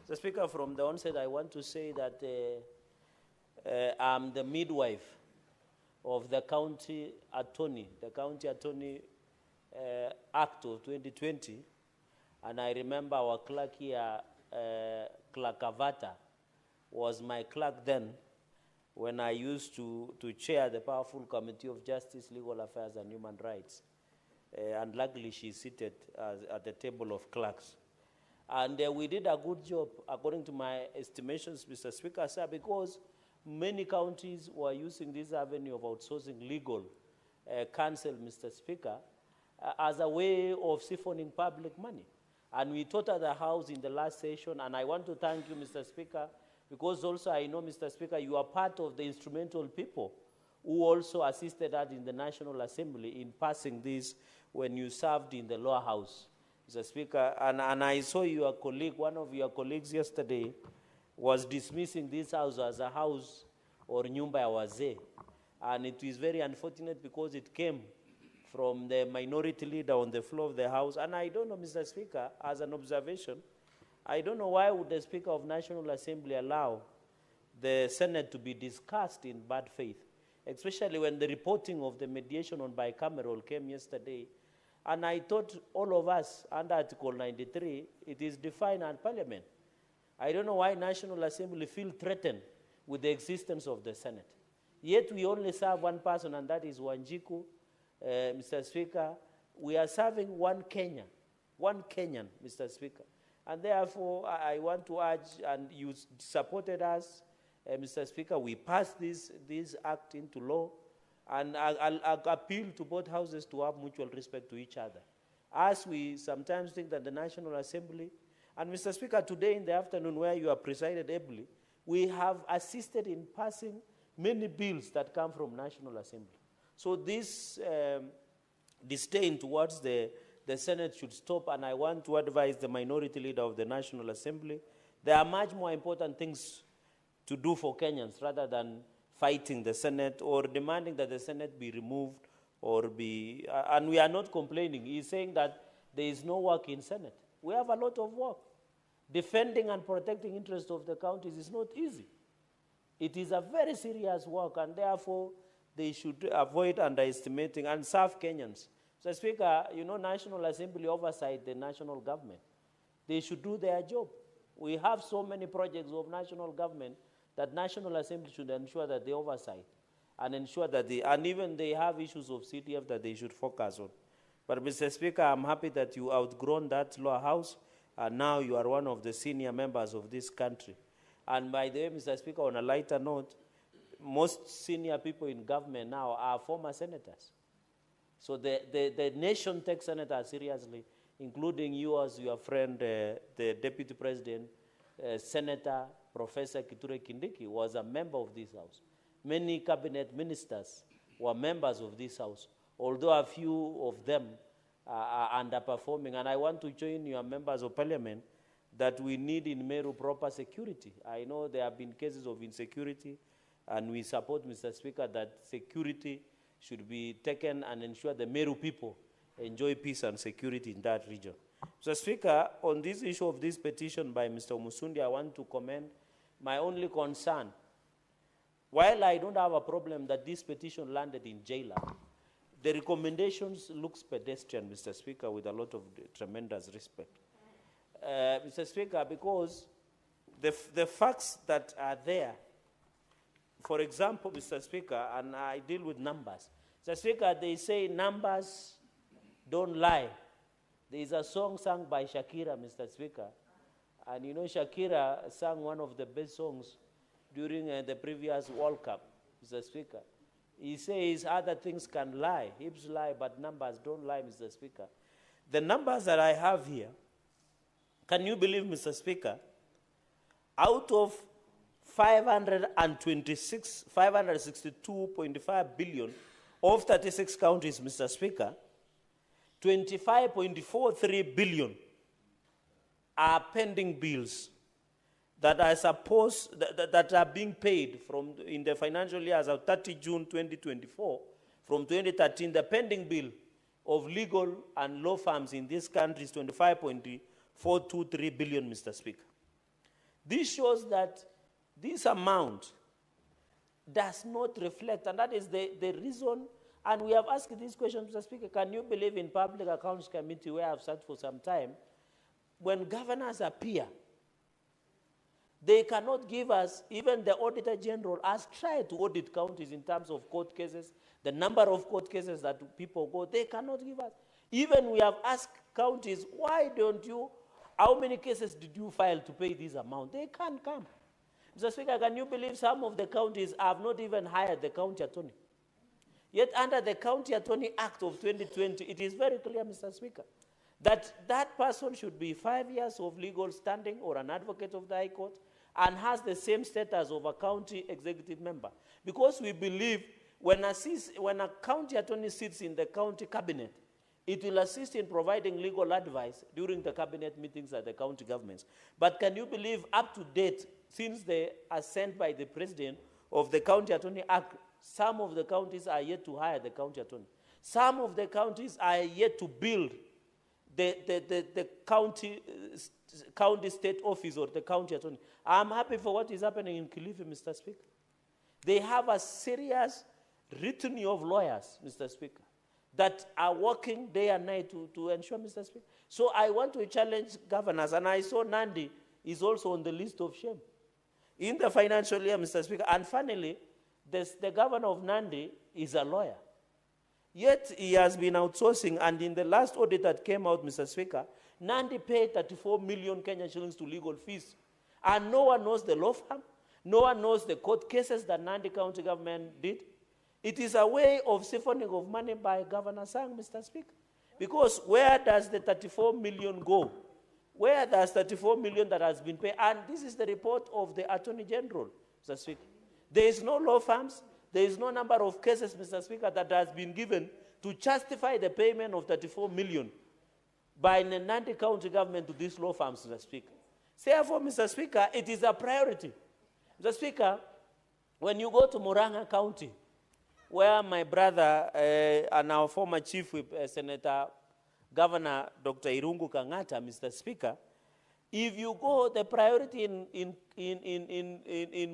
Mr. Speaker, from the onset, I want to say that I'm the midwife of the County Attorney Act of 2020, and I remember our clerk here, Clerk Avata, was my clerk then when I used to chair the powerful Committee of Justice, Legal Affairs and Human Rights. And luckily she's seated at the table of clerks. And we did a good job, according to my estimations, Mr. Speaker, sir, because many counties were using this avenue of outsourcing legal counsel, Mr. Speaker, as a way of siphoning public money. And we taught at the House in the last session, and I want to thank you, Mr. Speaker, because also I know, Mr. Speaker, you are part of the instrumental people who also assisted us in the National Assembly in passing this when you served in the lower house, Mr. Speaker. And I saw your colleague, one of your colleagues yesterday, was dismissing this house as a house or nyumba ya wazee. And it is very unfortunate because it came from the minority leader on the floor of the House. And I don't know, Mr. Speaker, as an observation, I don't know why would the Speaker of National Assembly allow the Senate to be discussed in bad faith, especially when the reporting of the mediation on bicameral came yesterday. And I thought all of us, under Article 93, it is defined in Parliament. I don't know why National Assembly feel threatened with the existence of the Senate. Yet we only serve one person, and that is Wanjiku, Mr. Speaker. We are serving one Kenyan, Mr. Speaker. And therefore, I want to urge, and you supported us, Mr. Speaker, we passed this act into law, and I'll appeal to both houses to have mutual respect to each other. As we sometimes think that the National Assembly, and Mr. Speaker, today in the afternoon where you have presided ably, we have assisted in passing many bills that come from National Assembly. So this disdain towards the Senate should stop, and I want to advise the minority leader of the National Assembly. There are much more important things to do for Kenyans rather than fighting the Senate or demanding that the Senate be removed or be, and we are not complaining. He's saying that there is no work in Senate. We have a lot of work. Defending and protecting interests of the counties is not easy. It is a very serious work, and therefore they should avoid underestimating and serve Kenyans. So, Speaker, you know, National Assembly oversight the national government. They should do their job. We have so many projects of national government that National Assembly should ensure that they oversight and ensure that and even they have issues of CTF that they should focus on. But, Mr. Speaker, I'm happy that you outgrown that lower house, and now you are one of the senior members of this country. And by the way, Mr. Speaker, on a lighter note, most senior people in government now are former senators. So the nation takes senators seriously, including you as your friend, the Deputy President, Senator Professor Kithure Kindiki was a member of this House. Many cabinet ministers were members of this House, although a few of them are underperforming. And I want to join your members of Parliament that we need in Meru proper security. I know there have been cases of insecurity, and we support, Mr. Speaker, that security should be taken and ensure the Meru people enjoy peace and security in that region. Mr. Speaker, on this issue of this petition by Mr. Musundi, I want to comment. My only concern, while I don't have a problem that this petition landed in jailer, the recommendations looks pedestrian, Mr. Speaker, with a lot of tremendous respect. Mr. Speaker, because the facts that are there, for example, Mr. Speaker, and I deal with numbers. Mr. Speaker, they say numbers don't lie. There is a song sung by Shakira, Mr. Speaker, and you know Shakira sang one of the best songs during the previous World Cup, Mr. Speaker. He says other things can lie, hips lie, but numbers don't lie, Mr. Speaker. The numbers that I have here, can you believe, Mr. Speaker, out of 562.5 billion of 36 counties, Mr. Speaker, 25.43 billion are pending bills that are that are being paid from in the financial year as of 30 June 2024. From 2013, the pending bill of legal and law firms in this country is 25.423 billion, Mr. Speaker. This shows that this amount does not reflect, and that is the reason, and we have asked this question, Mr. Speaker, can you believe in Public Accounts Committee, where I've sat for some time, when governors appear, they cannot give us, even the Auditor General has tried to audit counties in terms of court cases, the number of court cases that people go, they cannot give us. Even we have asked counties, why don't you, how many cases did you file to pay this amount? They can't come. Mr. Speaker, can you believe some of the counties have not even hired the county attorney? Yet under the County Attorney Act of 2020, it is very clear, Mr. Speaker, that that person should be 5 years of legal standing or an advocate of the High Court and has the same status of a county executive member. Because we believe when a county attorney sits in the county cabinet, it will assist in providing legal advice during the cabinet meetings at the county governments. But can you believe, up to date, since the assent by the President of the County Attorney Act, some of the counties are yet to hire the county attorney. Some of the counties are yet to build the county state office or the county attorney. I'm happy for what is happening in Kilifi, Mr. Speaker. They have a serious litany of lawyers, Mr. Speaker, that are working day and night to ensure, Mr. Speaker. So I want to challenge governors, and I saw Nandi is also on the list of shame. In the financial year, Mr. Speaker, and finally, the governor of Nandi is a lawyer. Yet he has been outsourcing, and in the last audit that came out, Mr. Speaker, Nandi paid 34 million Kenya shillings to legal fees. And no one knows the law firm, no one knows the court cases that Nandi County government did. It is a way of siphoning of money by Governor Sang, Mr. Speaker. Because where does the 34 million go? Where does 34 million that has been paid? And this is the report of the Attorney General, Mr. Speaker. There is no law firms, there is no number of cases, Mr. Speaker, that has been given to justify the payment of 34 million by the Nandi County government to these law firms, Mr. Speaker. Therefore, Mr. Speaker, it is a priority. Mr. Speaker, when you go to Murang'a County, where my brother and our former chief whip, Senator Governor Dr. Irungu Kang'ata, Mr. Speaker, if you go, the priority in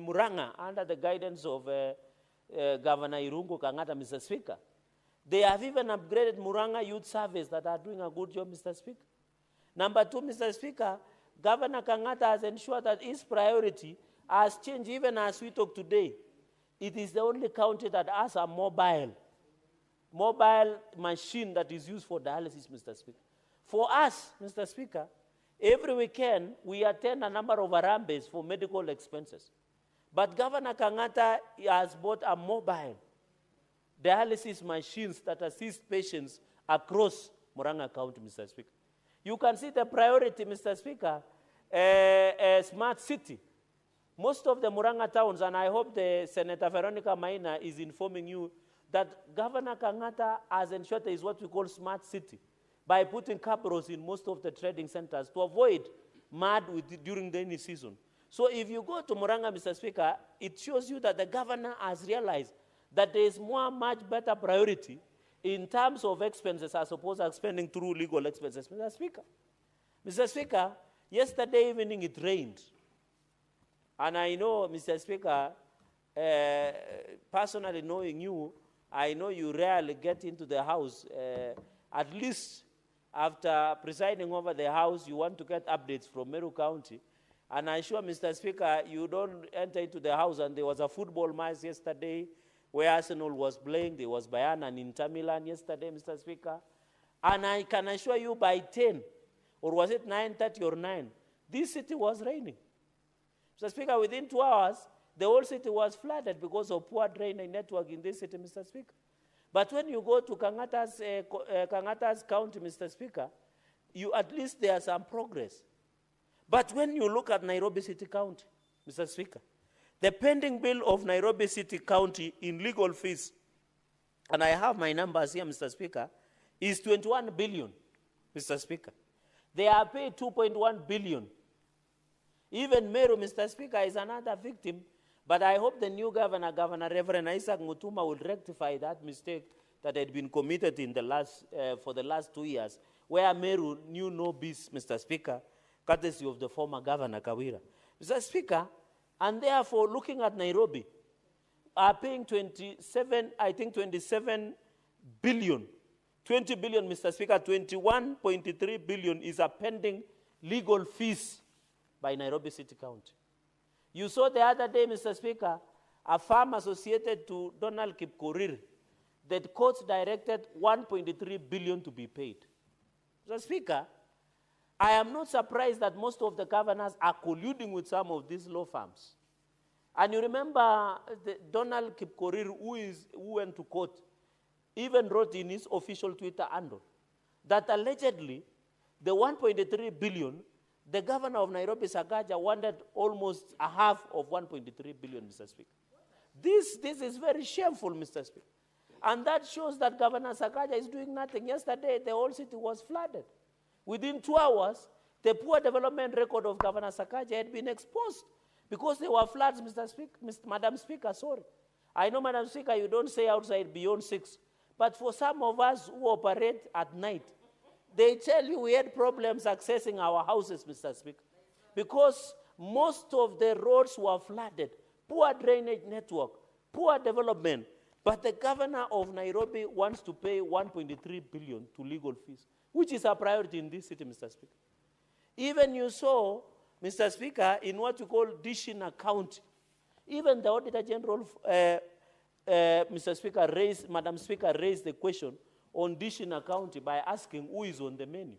Murang'a, under the guidance of Governor Irungu Kang'ata, Mr. Speaker, they have even upgraded Murang'a Youth Service that are doing a good job, Mr. Speaker. Number two, Mr. Speaker, Governor Kang'ata has ensured that his priority has changed even as we talk today. It is the only county that has a mobile machine that is used for dialysis, Mr. Speaker. For us, Mr. Speaker, every weekend we attend a number of Harambes for medical expenses. But Governor Kang'ata has bought a mobile dialysis machines that assist patients across Murang'a County, Mr. Speaker. You can see the priority, Mr. Speaker, smart city. Most of the Murang'a towns, and I hope the Senator Veronica Maina is informing you that Governor Kang'ata has ensured there is what we call smart city by putting cameras in most of the trading centers to avoid mud during the rainy season. So if you go to Murang'a, Mr. Speaker, it shows you that the governor has realized that there is much better priority in terms of expenses as opposed to spending through legal expenses, Mr. Speaker. Mr. Speaker, yesterday evening it rained. And I know, Mr. Speaker, personally knowing you, I know you rarely get into the house. At least after presiding over the house, you want to get updates from Meru County. And I'm sure, Mr. Speaker, you don't enter into the house, and there was a football match yesterday where Arsenal was playing. There was Bayern and Inter Milan yesterday, Mr. Speaker. And I can assure you by 10, or was it 9:30 or 9, this city was raining. Mr. Speaker, within 2 hours, the whole city was flooded because of poor drainage network in this city, Mr. Speaker. But when you go to Kang'ata's county, Mr. Speaker, at least there's some progress. But when you look at Nairobi City County, Mr. Speaker, the pending bill of Nairobi City County in legal fees, and I have my numbers here, Mr. Speaker, is 21 billion, Mr. Speaker. They are paid 2.1 billion. Even Meru, Mr. Speaker, is another victim, but I hope the new governor, Governor Reverend Isaac Mutuma, will rectify that mistake that had been committed in for the last 2 years, where Meru knew no peace, Mr. Speaker, courtesy of the former Governor Kawira. Mr. Speaker, and therefore looking at Nairobi, are paying 27 billion. 20 billion, Mr. Speaker, 21.3 billion is a pending legal fees by Nairobi City County. You saw the other day, Mr. Speaker, a farm associated to Donald Kipkorir, that courts directed 1.3 billion to be paid. Mr. Speaker, I am not surprised that most of the governors are colluding with some of these law firms. And you remember Donald Kipkorir, who went to court, even wrote in his official Twitter handle that allegedly the 1.3 billion, the governor of Nairobi, Sakaja, wanted almost a half of 1.3 billion, Mr. Speaker. This is very shameful, Mr. Speaker. And that shows that Governor Sakaja is doing nothing. Yesterday, the whole city was flooded. Within 2 hours, the poor development record of Governor Sakaja had been exposed because there were floods, Madam Speaker, sorry. I know, Madam Speaker, you don't say outside beyond 6. But for some of us who operate at night, they tell you we had problems accessing our houses, Mr. Speaker, because most of the roads were flooded, poor drainage network, poor development. But the governor of Nairobi wants to pay 1.3 billion to legal fees, which is a priority in this city, Mr. Speaker. Even you saw, Mr. Speaker, in what you call Dishina County, even the Auditor General, Madam Speaker, raised the question on Dishina County by asking who is on the menu.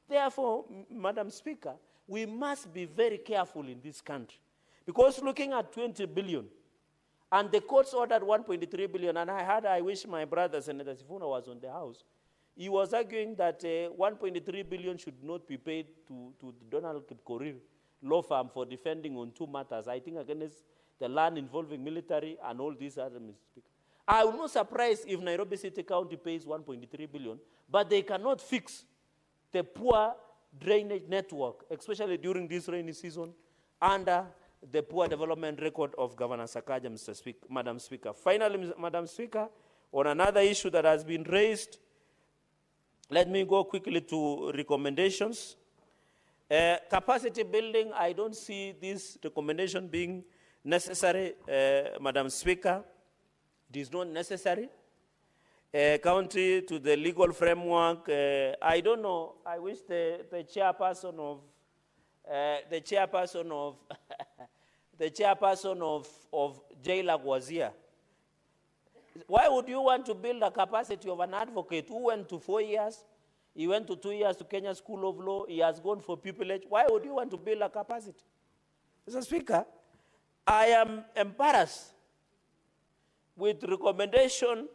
Therefore, Madam Speaker, we must be very careful in this country, because looking at 20 billion, and the courts ordered 1.3 billion, and I wish my brother, Senator Sifuna, was on the House. He was arguing that 1.3 billion should not be paid to Donald Kipkorir law firm for defending on 2 matters, I think against the land involving military and all these other, Mr. Speaker. I will not surprise if Nairobi City County pays 1.3 billion, but they cannot fix the poor drainage network, especially during this rainy season, under the poor development record of Governor Sakaja, Mr. Speaker, Madam Speaker. Finally, Madam Speaker, on another issue that has been raised, let me go quickly to recommendations. Capacity building, I don't see this recommendation being necessary, Madam Speaker. It is not necessary. County to the legal framework, I don't know. I wish the chairperson of the chairperson of JLAG was here. Why would you want to build a capacity of an advocate who went to 4 years? He went to 2 years to Kenya School of Law. He has gone for pupillage. Why would you want to build a capacity? Mr. Speaker, I am embarrassed with recommendation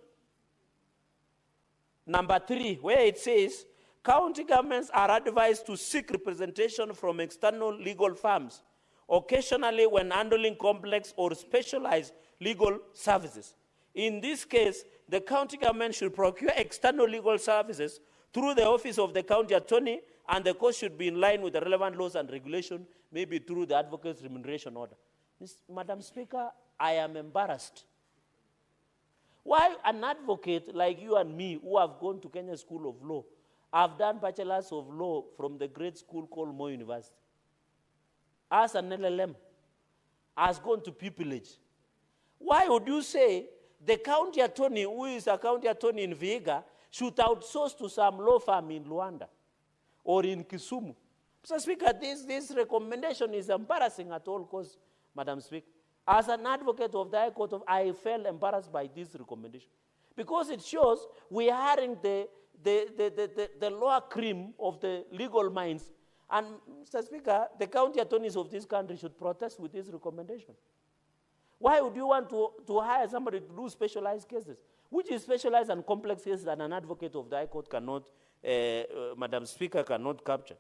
number 3, where it says, county governments are advised to seek representation from external legal firms, occasionally when handling complex or specialized legal services. In this case, the county government should procure external legal services through the office of the county attorney, and the cost should be in line with the relevant laws and regulations, maybe through the advocate's remuneration order. Madam Speaker, I am embarrassed. Why an advocate like you and me, who have gone to Kenya School of Law, have done bachelors of law from the great school called Moi University, as an LLM, has gone to pupillage? Why would you say the county attorney, who is a county attorney in Vihiga, should outsource to some law firm in Luanda or in Kisumu? Mr. Speaker, this recommendation is embarrassing at all costs, Madam Speaker. As an advocate of the High Court, I felt embarrassed by this recommendation, because it shows we are hiring the lower cream of the legal minds. And, Mr. Speaker, the county attorneys of this country should protest with this recommendation. Why would you want to hire somebody to do specialized cases, which is specialized and complex cases that an advocate of the High Court cannot, Madam Speaker, cannot capture?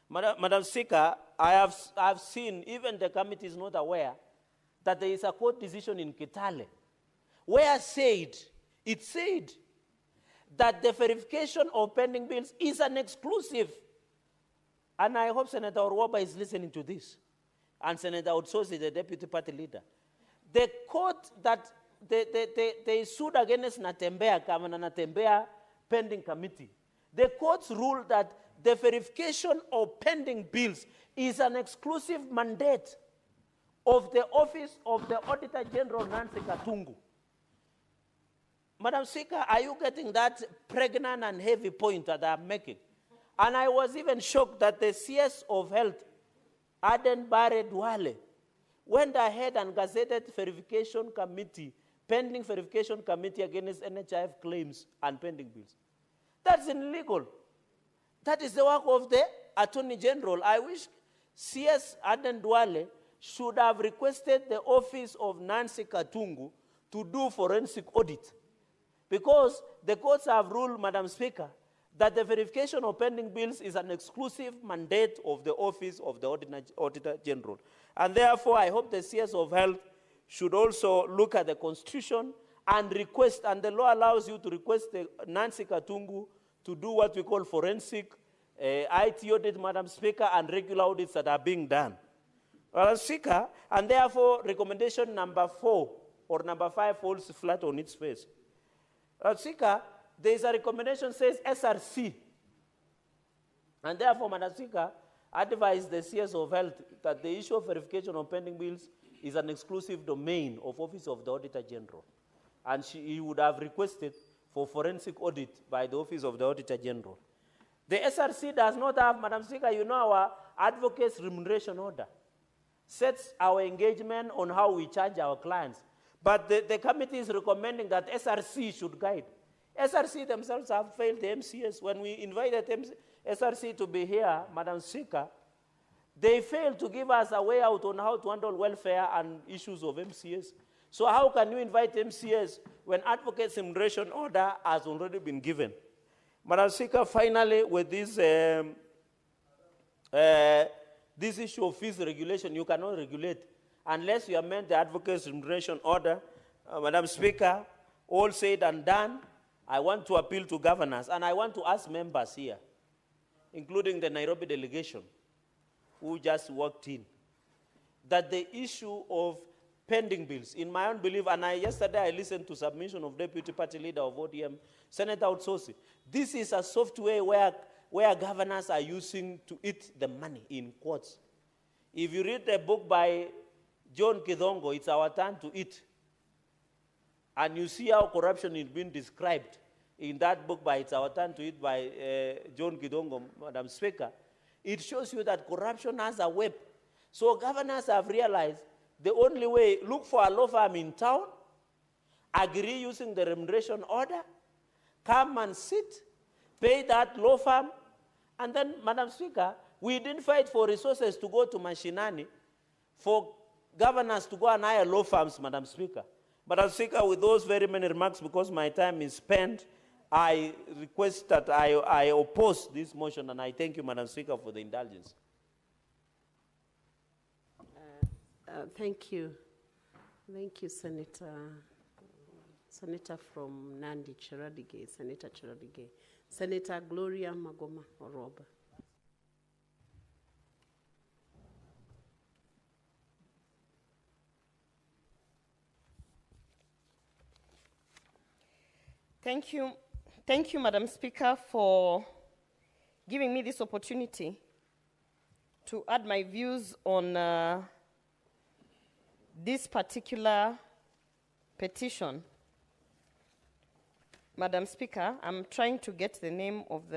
Madam Speaker, I have seen, even the committee is not aware, that there is a court decision in Kitale, where it said that the verification of pending bills is an exclusive. And I hope Senator Orwaba is listening to this. And Senator Outsource is the deputy party leader. The court that they sued against Natembea, Governor Natembea pending committee, the courts ruled that the verification of pending bills is an exclusive mandate of the Office of the Auditor General, Nancy Katungu. Madam Speaker, are you getting that pregnant and heavy point that I'm making? And I was even shocked that the CS of Health, Aden Bare Duale, went ahead and gazetted verification committee, pending verification committee against NHIF claims and pending bills. That's illegal. That is the work of the Attorney General. I wish CS Aden Duale should have requested the office of Nancy Katungu to do forensic audit. Because the courts have ruled, Madam Speaker, that the verification of pending bills is an exclusive mandate of the Office of the Auditor General. And therefore, I hope the CS of Health should also look at the Constitution and request, and the law allows you to request the Nancy Katungu to do what we call forensic IT audit, Madam Speaker, and regular audits that are being done. Madam Speaker, and therefore, recommendation number 4 or number 5 falls flat on its face. Madam Speaker, there is a recommendation says SRC. And therefore, Madam Speaker, I advise the CS of Health that the issue of verification of pending bills is an exclusive domain of Office of the Auditor General. And he would have requested for forensic audit by the Office of the Auditor General. The SRC does not have, Madam Speaker, you know our advocates' remuneration order sets our engagement on how we charge our clients. But the committee is recommending that SRC should guide. SRC themselves have failed the MCS. When we invited SRC to be here, Madam Speaker, they failed to give us a way out on how to handle welfare and issues of MCS. So how can you invite MCS when advocates' remuneration order has already been given? Madam Speaker, finally, with this, this issue of fees regulation, you cannot regulate unless you amend the advocates' remuneration order. Madam Speaker, all said and done, I want to appeal to governors, and I want to ask members here, including the Nairobi delegation, who just walked in, that the issue of pending bills, in my own belief, and yesterday I listened to submission of Deputy Party Leader of ODM, Senator Outsourcing. This is a software where governors are using to eat the money, in quotes. If you read the book by John Kidongo, It's Our Turn to Eat, and you see how corruption is being described in that book by It's Our Turn to Eat by John Kidongo, Madam Speaker, it shows you that corruption has a web. So governors have realized the only way, look for a law firm in town, agree using the remuneration order, come and sit, pay that law firm, and then, Madam Speaker, we didn't fight for resources to go to Mashinani for governors to go and hire law firms, Madam Speaker. Madam Speaker, with those very many remarks, because my time is spent, I request that I oppose this motion, and I thank you, Madam Speaker, for the indulgence. Thank you. Thank you, Senator from Nandi, Cherargei, Senator Cherargei. Senator Gloria Magoma Oroba. Thank you. Thank you, Madam Speaker, for giving me this opportunity to add my views on this particular petition. Madam Speaker, I'm trying to get the name of the